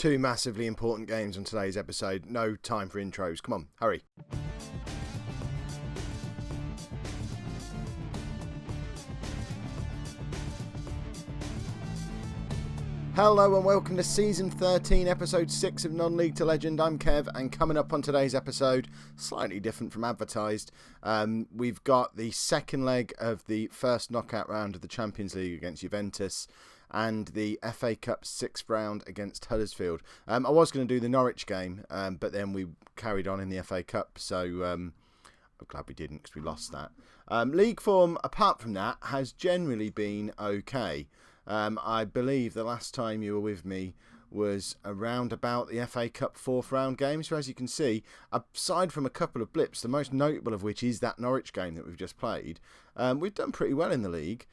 Two massively important games on today's episode. No time for intros. Come on, hurry. Hello and welcome to Season 13, Episode 6 of Non-League to Legend. I'm Kev, and coming up on today's episode, slightly different from advertised, we've got the second leg of the first knockout round of the Champions League against Juventus and the FA Cup 6th round against Huddersfield. I was going to do the Norwich game, but then we carried on in the FA Cup, so I'm glad we didn't because we lost that. League form, apart from that, has generally been okay. I believe the last time you were with me was around about the FA Cup 4th round game. So as you can see, aside from a couple of blips, the most notable of which is that Norwich game that we've just played, we've done pretty well in the league.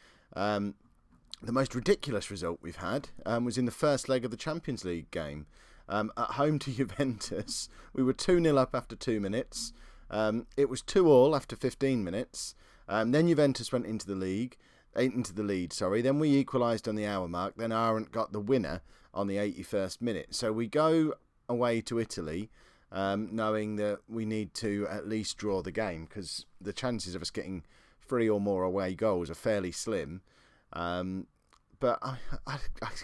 The most ridiculous result we've had was in the first leg of the Champions League game. At home to Juventus, we were 2-0 up after 2 minutes. It was 2-2 after 15 minutes. Then Juventus went into the lead. Then we equalised on the hour mark. Then Arendt got the winner on the 81st minute. So we go away to Italy, knowing that we need to at least draw the game because the chances of us getting 3 or more away goals are fairly slim. But I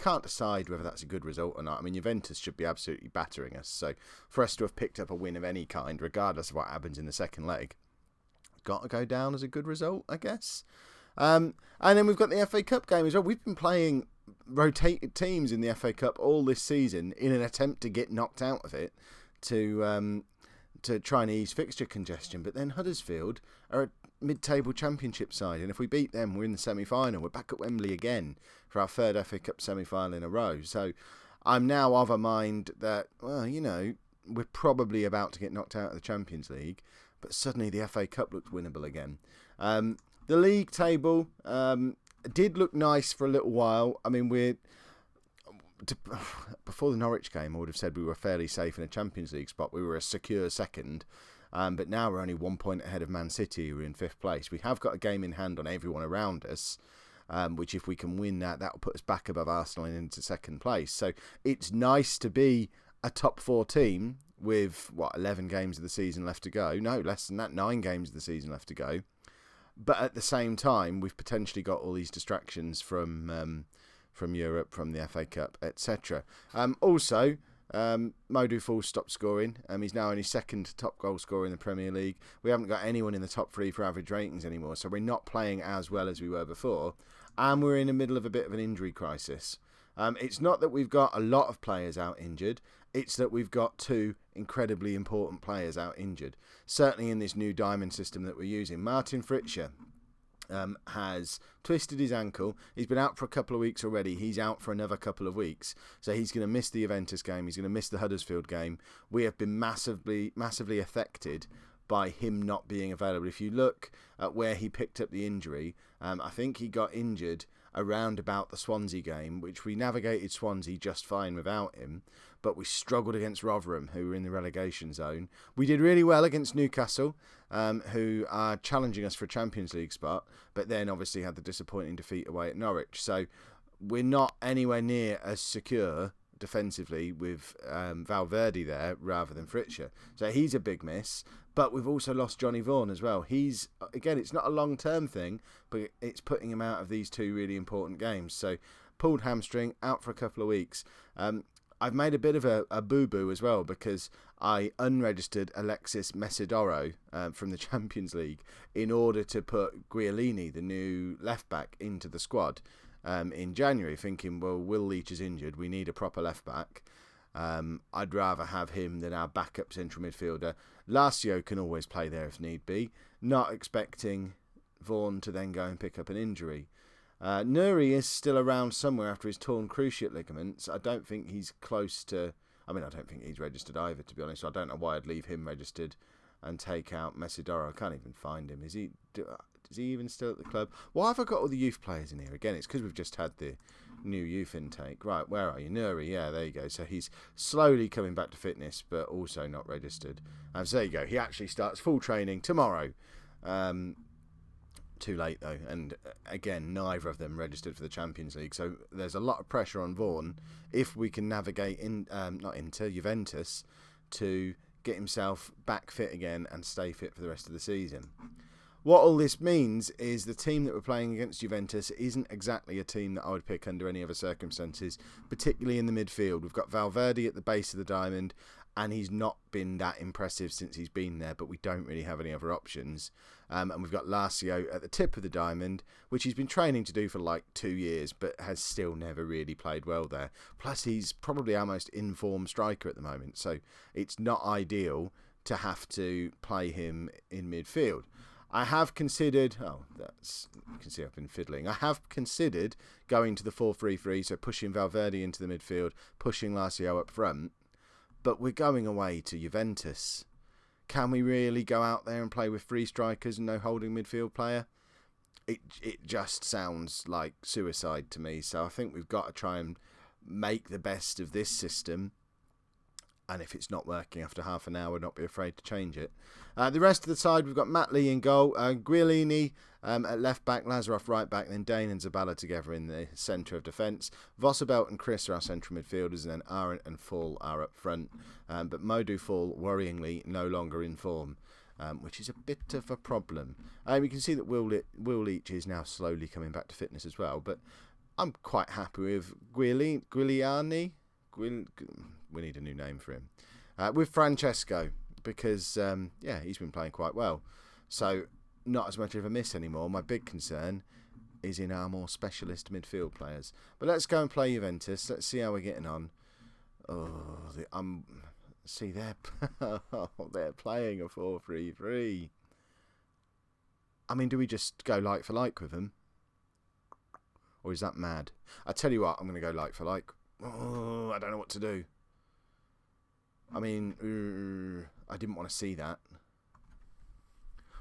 can't decide whether that's a good result or not. I mean, Juventus should be absolutely battering us. So for us to have picked up a win of any kind, regardless of what happens in the second leg, got to go down as a good result, I guess. And then we've got the FA Cup game as well. We've been playing rotated teams in the FA Cup all this season in an attempt to get knocked out of it to try and ease fixture congestion. But then Huddersfield are a mid-table championship side, and if we beat them, we're in the semi-final. We're back at Wembley again for our third FA Cup semi-final in a row. So I'm now of a mind that, well, you know, we're probably about to get knocked out of the Champions League, but suddenly the FA Cup looks winnable again. The league table did look nice for a little while. I mean, before the Norwich game, I would have said we were fairly safe in a Champions League spot. We were a secure second, but now we're only 1 point ahead of Man City, who are in 5th place. We have got a game in hand on everyone around us, which if we can win that will put us back above Arsenal and into 2nd place. So it's nice to be a top 4 team with, 11 games of the season left to go. No, less than that, 9 games of the season left to go. But at the same time, we've potentially got all these distractions from Europe, from the FA Cup, etc. Also, Modou Fall stopped scoring. He's now only 2nd top goal scorer in the Premier League. We haven't got anyone in the top 3 for average ratings anymore, so we're not playing as well as we were before. And we're in the middle of a bit of an injury crisis. It's not that we've got a lot of players out injured. It's that we've got 2 incredibly important players out injured. Certainly in this new diamond system that we're using. Martin Fritsche has twisted his ankle. He's been out for a couple of weeks already. He's out for another couple of weeks. So he's going to miss the Juventus game. He's going to miss the Huddersfield game. We have been massively affected by him not being available. If you look at where he picked up the injury, I think he got injured around about the Swansea game, which we navigated Swansea just fine without him, but we struggled against Rotherham, who were in the relegation zone. We did really well against Newcastle, who are challenging us for a Champions League spot, but then obviously had the disappointing defeat away at Norwich. So we're not anywhere near as secure defensively with Valverde there rather than Fritsche. So he's a big miss. But we've also lost Johnny Vaughan as well. He's, again, it's not a long-term thing, but it's putting him out of these 2 really important games. So pulled hamstring, out for a couple of weeks. I've made a bit of a boo-boo as well because I unregistered Alexis Mesidoro from the Champions League in order to put Guiolini, the new left-back, into the squad in January, thinking, well, Will Leach is injured. We need a proper left-back. I'd rather have him than our backup central midfielder. Lacio can always play there if need be. Not expecting Vaughan to then go and pick up an injury. Nuri is still around somewhere after his torn cruciate ligaments. I don't think he's close to... I don't think he's registered either, to be honest. So I don't know why I'd leave him registered and take out Mesidoro. I can't even find him. Is he even still at the club? Why have I got all the youth players in here? Again, it's because we've just had the new youth intake. Right, where are you? Nuri, yeah, there you go. So he's slowly coming back to fitness, but also not registered. So there you go. He actually starts full training tomorrow. Too late though, and again, neither of them registered for the Champions League, so there's a lot of pressure on Vaughan if we can navigate not into Juventus to get himself back fit again and stay fit for the rest of the season. What all this means is the team that we're playing against Juventus isn't exactly a team that I would pick under any other circumstances, particularly in the midfield. We've got Valverde at the base of the diamond, and he's not been that impressive since he's been there, but we don't really have any other options. And we've got Lazio at the tip of the diamond, which he's been training to do for like 2 years, but has still never really played well there. Plus, he's probably our most in-form striker at the moment, so it's not ideal to have to play him in midfield. I have considered, you can see I've been fiddling. I have considered going to the 4-3-3, so pushing Valverde into the midfield, pushing Lazio up front, but we're going away to Juventus. Can we really go out there and play with 3 strikers and no holding midfield player? It just sounds like suicide to me, so I think we've got to try and make the best of this system. And if it's not working after half an hour, not be afraid to change it. The rest of the side, we've got Matt Lee in goal, Guilini at left back, Lazarov right back, then Dane and Zabala together in the centre of defence. Vosabelt and Chris are our central midfielders, and then Arendt and Fall are up front. But Modou Fall, worryingly, no longer in form, which is a bit of a problem. You can see that Will Leach is now slowly coming back to fitness as well, but I'm quite happy with Guiliani. We need a new name for him. With Francesco, because, he's been playing quite well. So, not as much of a miss anymore. My big concern is in our more specialist midfield players. But let's go and play Juventus. Let's see how we're getting on. They're playing a 4-3-3. I mean, do we just go like for like with them? Or is that mad? I tell you what, I'm going to go like for like. I don't know what to do. I mean, I didn't want to see that.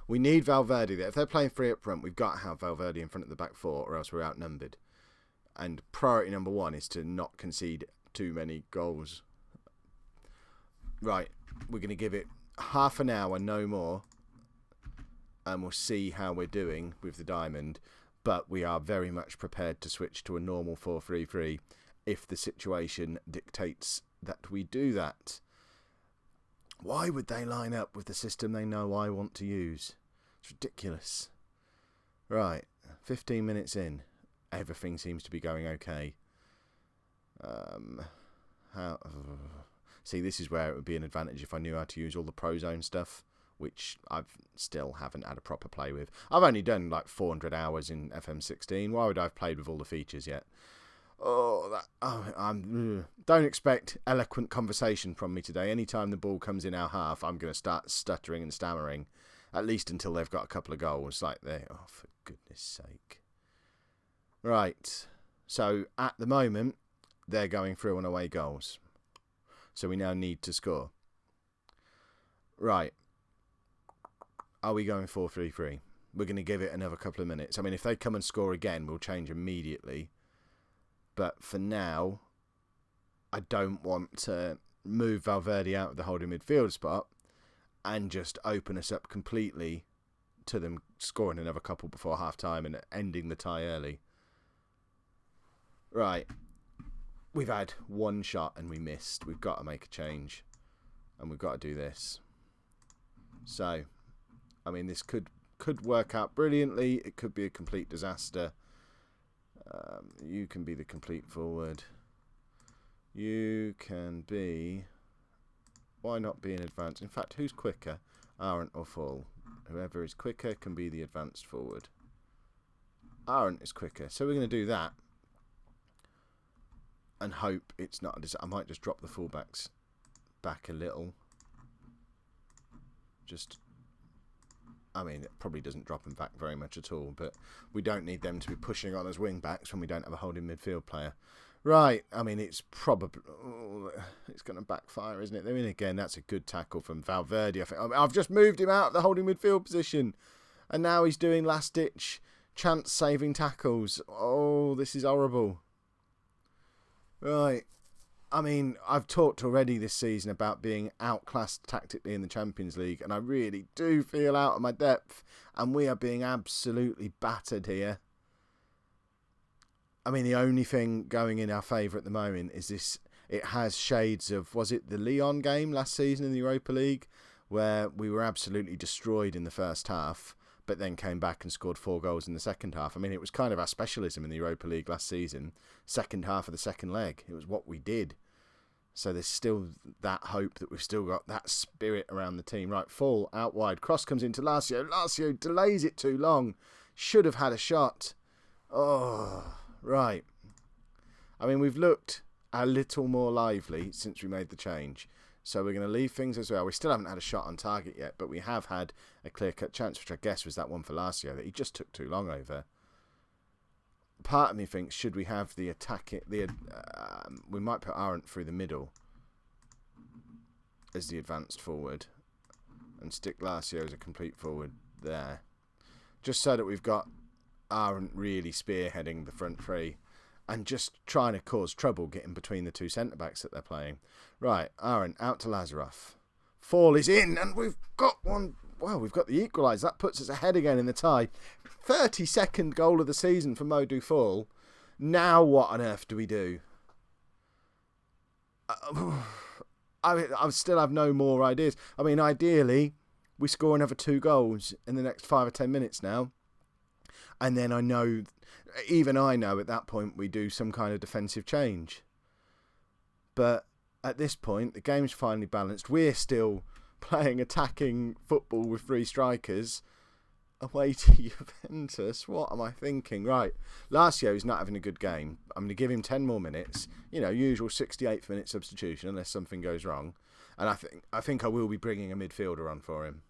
We need Valverde there. If they're playing 3 up front, we've got to have Valverde in front of the back 4, or else we're outnumbered. And priority number 1 is to not concede too many goals. Right, we're going to give it half an hour, no more, and we'll see how we're doing with the diamond. But we are very much prepared to switch to a normal 4-3-3 if the situation dictates that we do that. Why would they line up with the system they know I want to use? It's ridiculous. Right, 15 minutes in. Everything seems to be going okay. See, this is where it would be an advantage if I knew how to use all the Prozone stuff, which I still haven't had a proper play with. I've only done like 400 hours in FM16. Why would I have played with all the features yet? Don't expect eloquent conversation from me today. Anytime the ball comes in our half, I'm going to start stuttering and stammering, at least until they've got a couple of goals. Like for goodness sake. Right. So at the moment, they're going through on away goals. So we now need to score. Right. Are we going 4-3-3? We're going to give it another couple of minutes. I mean, if they come and score again, we'll change immediately. But for now, I don't want to move Valverde out of the holding midfield spot and just open us up completely to them scoring another couple before half-time and ending the tie early. Right. We've had one shot and we missed. We've got to make a change. And we've got to do this. So, I mean, this could work out brilliantly. It could be a complete disaster. You can be the complete forward. You can be... Why not be in advance? In fact, who's quicker? Arendt or Fall? Whoever is quicker can be the advanced forward. Arendt is quicker. So we're going to do that. And hope it's not a disaster. I might just drop the fullbacks back a little. I mean, it probably doesn't drop them back very much at all, but we don't need them to be pushing on as wing-backs when we don't have a holding midfield player. Right, I mean, it's probably... it's going to backfire, isn't it? I mean, again, that's a good tackle from Valverde. I've just moved him out of the holding midfield position, and now he's doing last-ditch chance-saving tackles. Oh, this is horrible. Right, I mean, I've talked already this season about being outclassed tactically in the Champions League, and I really do feel out of my depth, and we are being absolutely battered here. I mean, the only thing going in our favour at the moment is this. It has shades of, was it the Lyon game last season in the Europa League, where we were absolutely destroyed in the first half, but then came back and scored 4 goals in the second half. I mean, it was kind of our specialism in the Europa League last season. Second half of the second leg. It was what we did. So there's still that hope that we've still got that spirit around the team. Right, Fall out wide. Cross comes into Lazio. Lazio delays it too long. Should have had a shot. Oh, right. I mean, we've looked a little more lively since we made the change. So we're going to leave things as well. We still haven't had a shot on target yet, but we have had a clear-cut chance, which I guess was that one for Lazio that he just took too long over. Part of me thinks, should we have the attack? We might put Arendt through the middle as the advanced forward and stick Lazio as a complete forward there. Just so that we've got Arendt really spearheading the front three and just trying to cause trouble getting between the 2 centre-backs that they're playing. Right, Arendt out to Lazarov. Fall is in, and we've got one. Wow, we've got the equaliser. That puts us ahead again in the tie. 32nd goal of the season for Modou Fall. Now what on earth do we do? I still have no more ideas. I mean, ideally, we score another 2 goals in the next 5 or 10 minutes now. And then I know at that point we do some kind of defensive change. But at this point, the game's finally balanced. We're still playing attacking football with 3 strikers away to Juventus. What am I thinking? Right, Lazio's not having a good game. I'm going to give him 10 more minutes. Usual 68th minute substitution unless something goes wrong. And I think I will be bringing a midfielder on for him.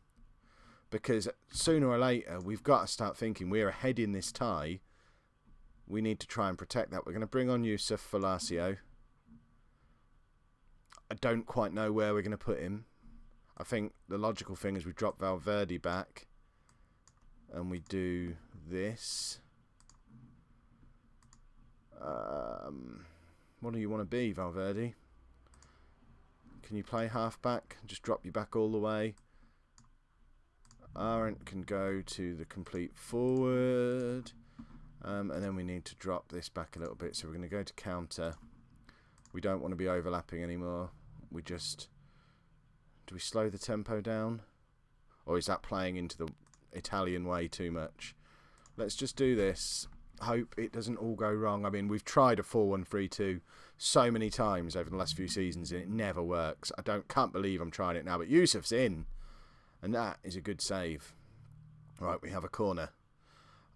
Because sooner or later, we've got to start thinking we're ahead in this tie. We need to try and protect that. We're going to bring on Yusuf for Lazio. I don't quite know where we're going to put him. I think the logical thing is we drop Valverde back. And we do this. What do you want to be, Valverde? Can you play half-back? Just drop you back all the way. Arendt can go to the complete forward. And then we need to drop this back a little bit. So we're going to go to counter. We don't want to be overlapping anymore. We just... Do we slow the tempo down? Or is that playing into the Italian way too much? Let's just do this. Hope it doesn't all go wrong. I mean, we've tried a 4-1-3-2 so many times over the last few seasons and it never works. Can't believe I'm trying it now, but Yusuf's in. And that is a good save. Right, we have a corner.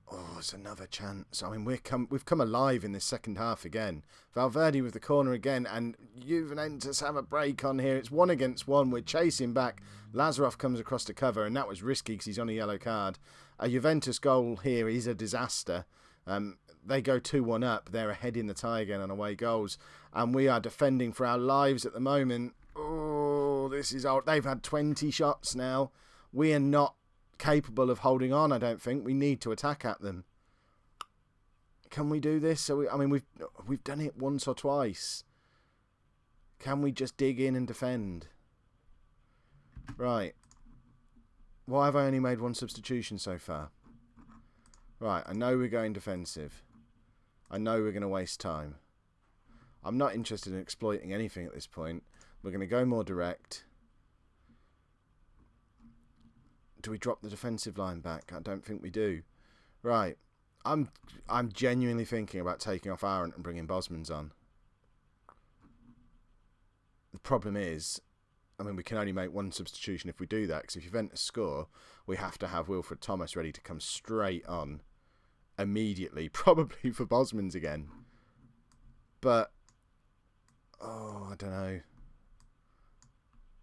Oh, it's another chance. I mean, we've come alive in this second half again. Valverde with the corner again, and Juventus have a break on here. It's 1 against 1. We're chasing back. Lazarov comes across to cover, and that was risky because he's on a yellow card. A Juventus goal here is a disaster. They go 2-1 up. They're ahead in the tie again on away goals, and we are defending for our lives at the moment. Oh, this is old. They've had 20 shots now. We are not capable of holding on, I don't think. We need to attack at them. Can we do this? We've done it once or twice. Can we just dig in and defend? Right. Why have I only made 1 substitution so far? Right, I know we're going defensive. I know we're going to waste time. I'm not interested in exploiting anything at this point. We're going to go more direct. Do we drop the defensive line back? I don't think we do. Right. I'm genuinely thinking about taking off Arendt and bringing Bosmans on. The problem is, we can only make 1 substitution if we do that, because if Juventus score, we have to have Wilfred Thomas ready to come straight on immediately, probably for Bosmans again. But, I don't know.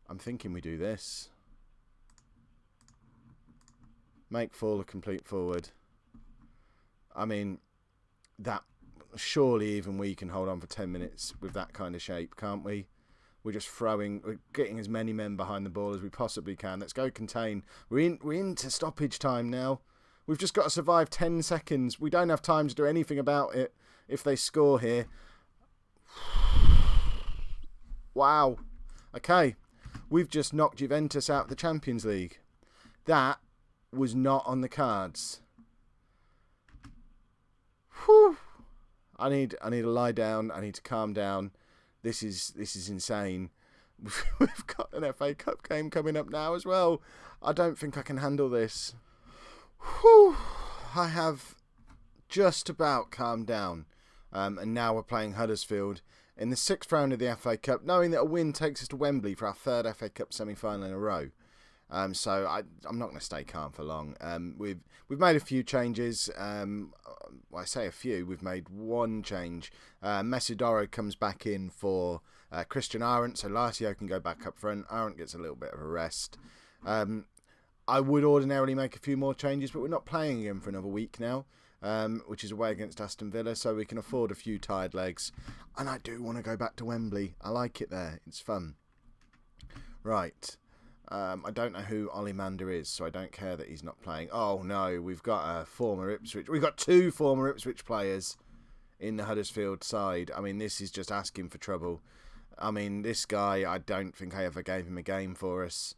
I'm thinking we do this. Make Fall a complete forward. I mean, that surely even we can hold on for 10 minutes with that kind of shape, can't we? We're getting as many men behind the ball as we possibly can. Let's go contain. We're into stoppage time now. We've just got to survive 10 seconds. We don't have time to do anything about it if they score here. Wow. Okay. We've just knocked Juventus out of the Champions League. That was not on the cards. Whew. I need to lie down. I need to calm down. This is insane. We've got an FA Cup game coming up now as well. I don't think I can handle this. Whew. I have just about calmed down. And now we're playing Huddersfield in the 6th round of the FA Cup, knowing that a win takes us to Wembley for our 3rd FA Cup semi-final in a row. So I'm not going to stay calm for long. We've made a few changes. Well, I say a few. We've made one change. Mesidoro comes back in for Christian Arendt, so Lazio can go back up front. Arendt gets a little bit of a rest. I would ordinarily make a few more changes, but we're not playing him for another week now, which is away against Aston Villa, so we can afford a few tired legs. And I do want to go back to Wembley. I like it there. It's fun. Right. I don't know who Olimander is, so I don't care that he's not playing. Oh no, we've got a former Ipswich. We've got 2 former Ipswich players in the Huddersfield side. I mean, this is just asking for trouble. I mean, this guy, I don't think I ever gave him a game for us.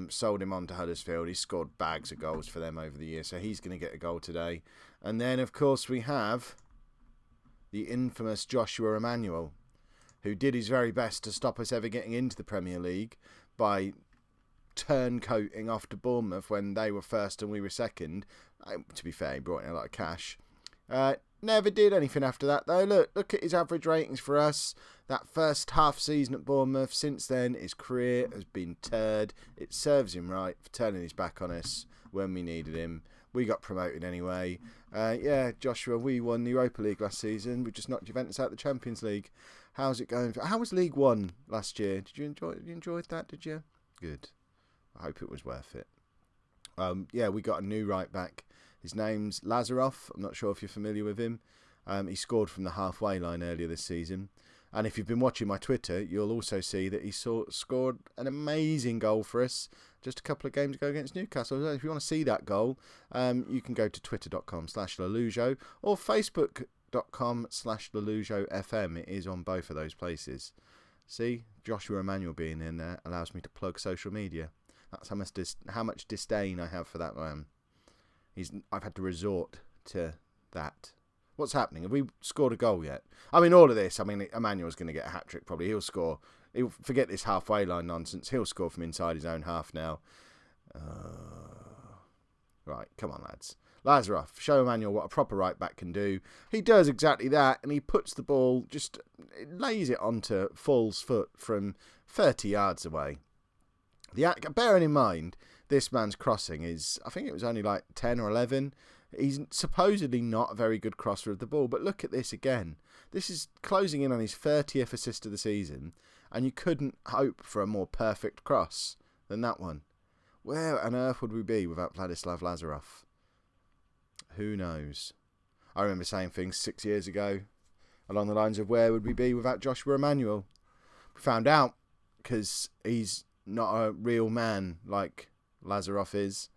Sold him on to Huddersfield. He's scored bags of goals for them over the years, so he's going to get a goal today. And then, of course, we have the infamous Joshua Emmanuel, who did his very best to stop us ever getting into the Premier League by turncoating off to Bournemouth when they were first and we were second. To be fair, he brought in a lot of cash. Never did anything after that, though. Look at his average ratings for us. That first half season at Bournemouth, since then, his career has been turd. It serves him right for turning his back on us when we needed him. We got promoted anyway. Joshua, we won the Europa League last season. We just knocked Juventus out of the Champions League. How's it going? How was League One last year? Did you enjoy that, did you? Good. I hope it was worth it. We got a new right back. His name's Lazarov. I'm not sure if you're familiar with him. He scored from the halfway line earlier this season. And if you've been watching my Twitter, you'll also see that he scored an amazing goal for us just a couple of games ago against Newcastle. If you want to see that goal, you can go to twitter.com/Lollujo or facebook.com/LollujoFM. It is on both of those places. See, Joshua Emmanuel being in there allows me to plug social media. That's how much disdain I have for that man. I've had to resort to that. What's happening? Have we scored a goal yet? I mean, all of this. I mean, Emmanuel's going to get a hat-trick probably. He'll score. He'll forget this halfway line nonsense. He'll score from inside his own half now. Right, come on, lads. Lazarov, show Emmanuel what a proper right-back can do. He does exactly that, and he puts the ball, just lays it onto Fall's foot from 30 yards away. Bearing in mind, this man's crossing is, I think it was only like 10 or 11. He's supposedly not a very good crosser of the ball, but look at this again. This is closing in on his 30th assist of the season, and you couldn't hope for a more perfect cross than that one. Where on earth would we be without Vladislav Lazarov? Who knows? I remember saying things 6 years ago along the lines of where would we be without Joshua Emmanuel? We found out because he's not a real man like Lazarov is.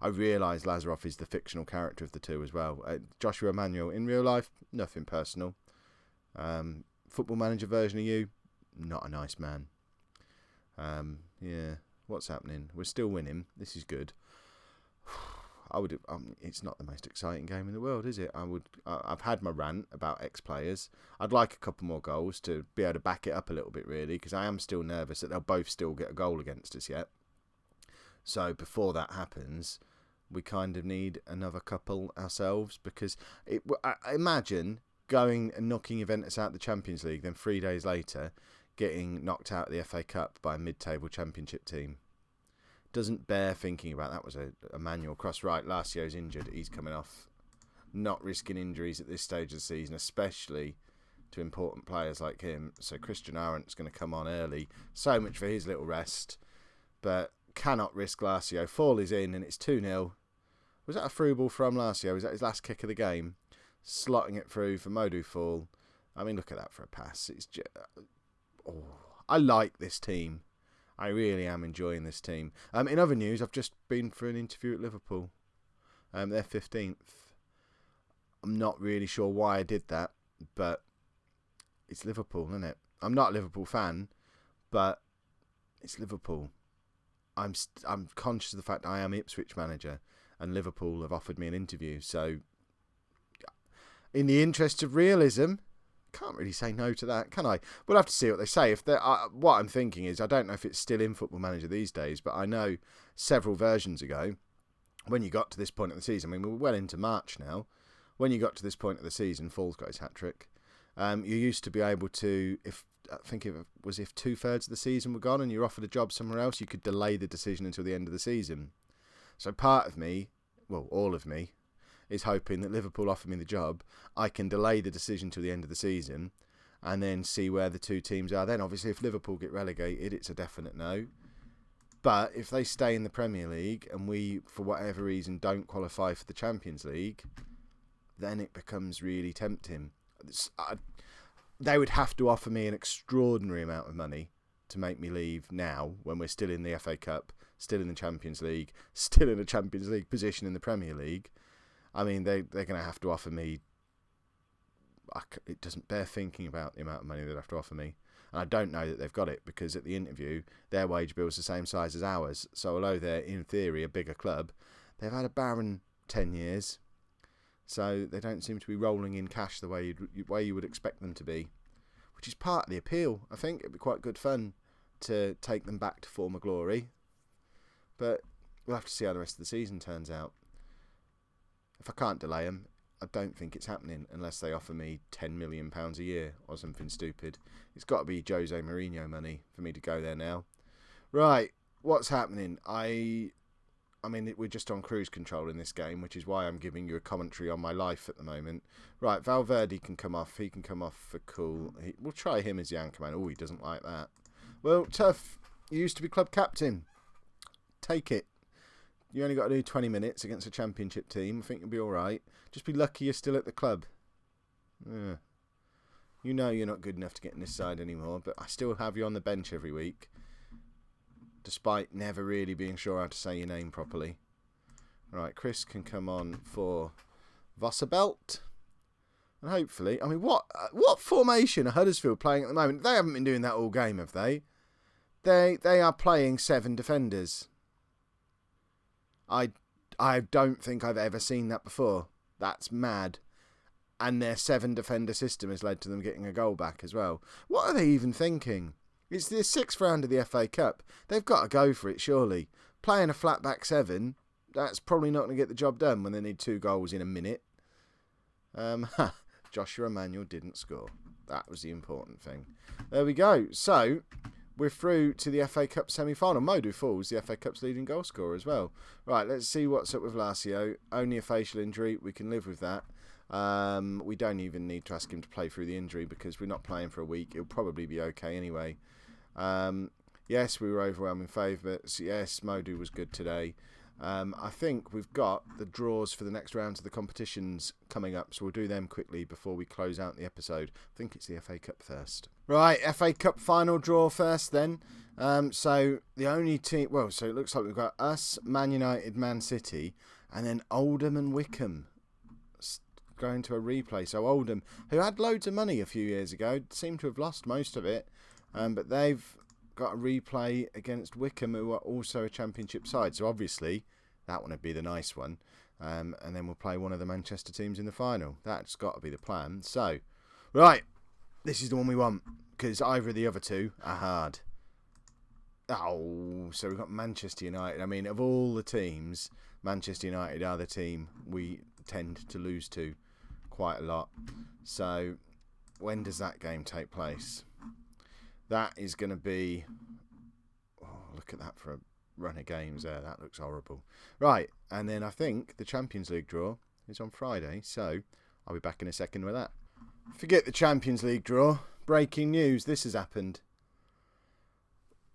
I realise Lazarov is the fictional character of the two as well. Joshua Emmanuel, in real life, nothing personal. Football Manager version of you, not a nice man. What's happening? We're still winning. This is good. It's not the most exciting game in the world, is it? I've had my rant about ex-players. I'd like a couple more goals to be able to back it up a little bit, really, because I am still nervous that they'll both still get a goal against us yet. So before that happens, we kind of need another couple ourselves, because I imagine going and knocking Juventus out of the Champions League, then 3 days later getting knocked out of the FA Cup by a mid-table championship team. Doesn't bear thinking about. That was a manual cross. Right, Lazio's injured. He's coming off. Not risking injuries at this stage of the season, especially to important players like him. So Christian Arendt's going to come on early. So much for his little rest. But cannot risk Lazio. Fall is in and it's 2-0. Was that a through ball from Lazio? Was that his last kick of the game? Slotting it through for Modou Fall. I mean, look at that for a pass. It's just, I like this team. I really am enjoying this team. In other news, I've just been for an interview at Liverpool. They're 15th. I'm not really sure why I did that, but it's Liverpool, isn't it? I'm not a Liverpool fan, but it's Liverpool. I'm conscious of the fact I am Ipswich manager, and Liverpool have offered me an interview. So, in the interest of realism, can't really say no to that, can I? We'll have to see what they say. If they, what I'm thinking is, I don't know if it's still in Football Manager these days, but I know several versions ago, when you got to this point of the season, I mean, we're well into March now. When you got to this point of the season, Falls got his hat-trick. You used to be able to, if 2/3 of the season were gone and you're offered a job somewhere else, you could delay the decision until the end of the season. So part of me, well, all of me, is hoping that Liverpool offer me the job. I can delay the decision till the end of the season and then see where the two teams are then. Obviously, if Liverpool get relegated, it's a definite no. But if they stay in the Premier League and we, for whatever reason, don't qualify for the Champions League, then it becomes really tempting. They would have to offer me an extraordinary amount of money to make me leave now, when we're still in the FA Cup, still in the Champions League, still in a Champions League position in the Premier League. I mean, they're going to have to offer me... It doesn't bear thinking about the amount of money they'd have to offer me. And I don't know that they've got it, because at the interview, their wage bill is the same size as ours. So although they're, in theory, a bigger club, they've had a barren 10 years. So they don't seem to be rolling in cash the way you would expect them to be, which is part of the appeal. I think it'd be quite good fun to take them back to former glory, but we'll have to see how the rest of the season turns out. If I can't delay them, I don't think it's happening unless they offer me £10 million a year or something stupid. It's got to be Jose Mourinho money for me to go there now. Right, what's happening? I mean, we're just on cruise control in this game, which is why I'm giving you a commentary on my life at the moment. Right, Valverde can come off. He can come off for cool. We'll try him as the anchor man. Oh, he doesn't like that. Well, tough. You used to be club captain. Take it. You only got to do 20 minutes against a championship team. I think you'll be all right. Just be lucky you're still at the club. Yeah. You know you're not good enough to get in this side anymore, but I still have you on the bench every week, despite never really being sure how to say your name properly. Right, Chris can come on for Vosserbelt. And hopefully, I mean, what formation are Huddersfield playing at the moment? They haven't been doing that all game, have they? They are playing 7 defenders. I don't think I've ever seen that before. That's mad. And their 7 defender system has led to them getting a goal back as well. What are they even thinking? It's the 6th round of the FA Cup. They've got to go for it, surely. Playing a flat back 7, that's probably not going to get the job done when they need 2 goals in a minute. Joshua Emanuel didn't score. That was the important thing. There we go. So, we're through to the FA Cup semi-final. Modou Falls, the FA Cup's leading goal scorer as well. Right, let's see what's up with Lazio. Only a facial injury. We can live with that. We don't even need to ask him to play through the injury because we're not playing for a week. He'll probably be okay anyway. Yes, we were overwhelming favourites. Yes, Modou was good today. I think we've got the draws for the next rounds of the competitions coming up, so we'll do them quickly before we close out the episode. I think it's the FA Cup first. Right, FA Cup final draw first then. So the only team... Well, so it looks like we've got us, Man United, Man City, and then Oldham and Wickham going to a replay. So Oldham, who had loads of money a few years ago, seem to have lost most of it, but they've got a replay against Wickham, who are also a championship side. So obviously that one would be the nice one, and then we'll play one of the Manchester teams in the final. That's got to be the plan. So right, this is the one we want, because either of the other two are hard. Oh, so we've got Manchester United. I mean, of all the teams, Manchester United are the team we tend to lose to quite a lot. So when does that game take place? That is going to be... Oh, look at that for a run of games there. That looks horrible. Right, and then I think the Champions League draw is on Friday, so I'll be back in a second with that. Forget the Champions League draw. Breaking news, this has happened.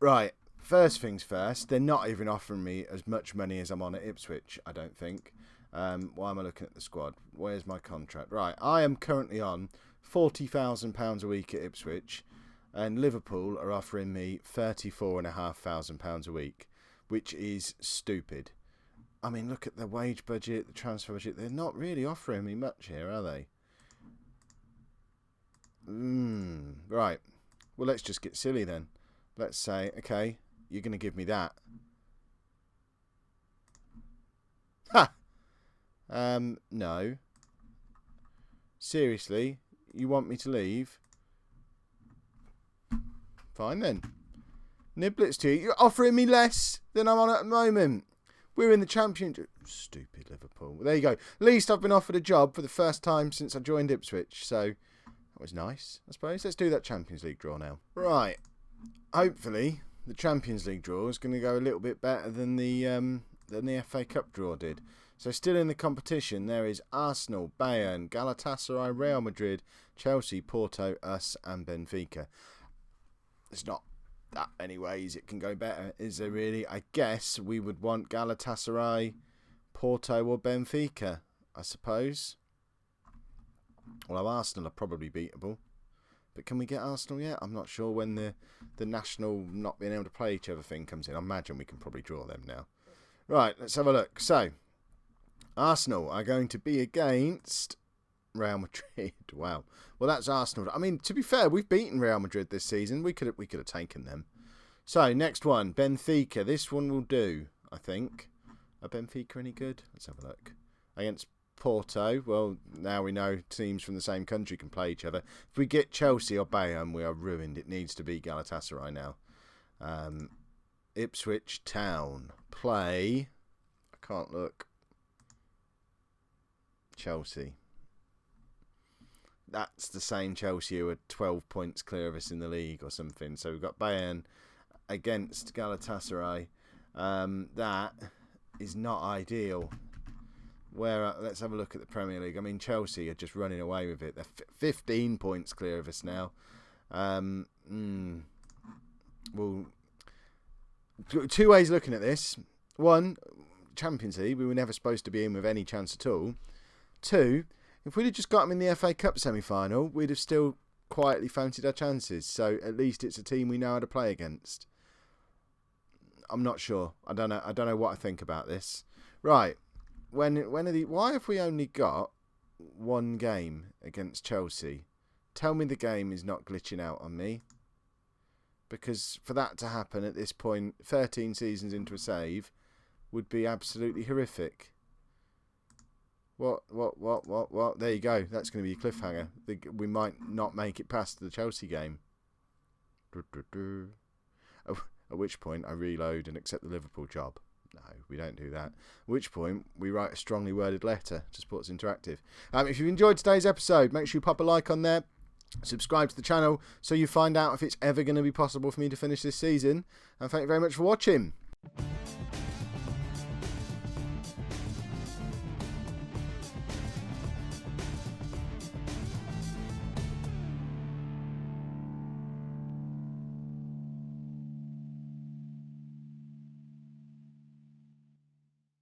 Right, first things first, they're not even offering me as much money as I'm on at Ipswich, I don't think. Why am I looking at the squad? Where's my contract? Right, I am currently on £40,000 a week at Ipswich, and Liverpool are offering me £34,500 a week, which is stupid. I mean, look at the wage budget, the transfer budget. They're not really offering me much here, are they? Right. Well, let's just get silly then. Let's say, okay, you're going to give me that. Ha! No. Seriously? You want me to leave? Fine then. Niblets to you. You're offering me less than I'm on at the moment. We're in the Championship. Stupid Liverpool. Well, there you go. At least I've been offered a job for the first time since I joined Ipswich. So that was nice, I suppose. Let's do that Champions League draw now. Right. Hopefully the Champions League draw is going to go a little bit better than the FA Cup draw did. So still in the competition, there is Arsenal, Bayern, Galatasaray, Real Madrid, Chelsea, Porto, us and Benfica. There's not that many ways it can go better, is there really? I guess we would want Galatasaray, Porto or Benfica, I suppose. Although Arsenal are probably beatable. But can we get Arsenal yet? I'm not sure when the national not being able to play each other thing comes in. I imagine we can probably draw them now. Right, let's have a look. So, Arsenal are going to be against Real Madrid. Wow. Well, that's Arsenal. I mean, to be fair, we've beaten Real Madrid this season. We could have taken them. So, next one, Benfica. This one will do, I think. Are Benfica any good? Let's have a look. Against Porto. Well, now we know teams from the same country can play each other. If we get Chelsea or Bayern, we are ruined. It needs to be Galatasaray now. Ipswich Town play. I can't look. Chelsea. That's the same Chelsea who are 12 points clear of us in the league or something. So we've got Bayern against Galatasaray. That is not ideal. Let's have a look at the Premier League. I mean, Chelsea are just running away with it. They're 15 points clear of us now. Well, two ways of looking at this. One, Champions League, we were never supposed to be in with any chance at all. Two, if we'd have just got them in the FA Cup semi-final, we'd have still quietly fancied our chances. So at least it's a team we know how to play against. I'm not sure. I don't know what I think about this. Right. Why have we only got one game against Chelsea? Tell me the game is not glitching out on me. Because for that to happen at this point, 13 seasons into a save, would be absolutely horrific. What? There you go. That's going to be a cliffhanger. We might not make it past the Chelsea game. At which point I reload and accept the Liverpool job. No, we don't do that. At which point we write a strongly worded letter to Sports Interactive. If you've enjoyed today's episode, make sure you pop a like on there. Subscribe to the channel so you find out if it's ever going to be possible for me to finish this season. And thank you very much for watching.